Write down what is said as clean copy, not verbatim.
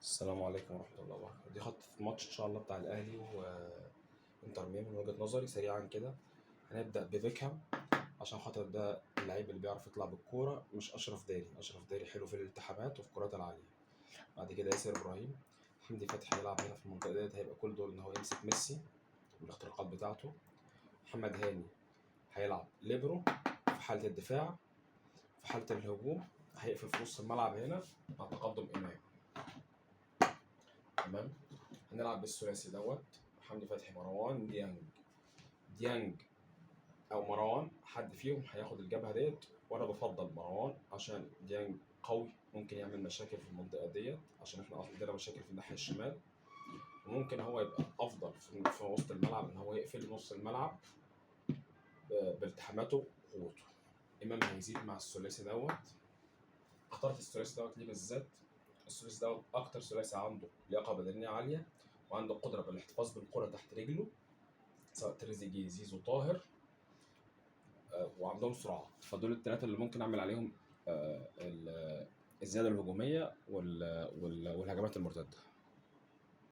السلام عليكم ورحمة الله وبركاته. دي خطة الماتش إن شاء الله بتاع الأهلي وإنتر ميامي. من وجهة نظري سريعا كده هنبدأ ببيكهام، عشان خاطر ده اللعيب اللي بيعرف يطلع بالكورة، مش أشرف داري. أشرف داري حلو في الالتحامات وفي الكرات العالية. بعد كده ياسر إبراهيم. حمدي فتحي هيلعب هنا في المنطقة ديت، هيبقى كل دور إن هو يمسك ميسي والاختراقات بتاعته. محمد هاني هيلعب ليبرو في حالة الدفاع. في حالة الهجوم هيقفل في نص الملعب هنا مع تقدم إمام. تمام. هنلعب بالثلاثي دوت: حمدي فتحي، مروان، ديانج او مروان. حد فيهم هياخد الجبهه ديت، وانا بفضل مروان عشان ديانج قوي، ممكن يعمل مشاكل في المنطقه ديت عشان احنا عندنا مشاكل في الناحيه الشمال. وممكن هو يبقى افضل في وسط الملعب، ان هو يقفل نص الملعب بالتحاماته وقوته. امام هيزيد مع الثلاثي دوت. اخترت الثلاثي دوت ليه بالذات؟ الثلاثي دوت اكتر ثلاثي عنده لياقه بدنيه عاليه، وعنده قدره بالاحتفاظ بالكره تحت رجله، سواء تريزيجيه، زيزو، طاهر. وعندهم سرعه. فدول الثلاثه اللي ممكن اعمل عليهم الزياده الهجوميه والهجمات المرتده.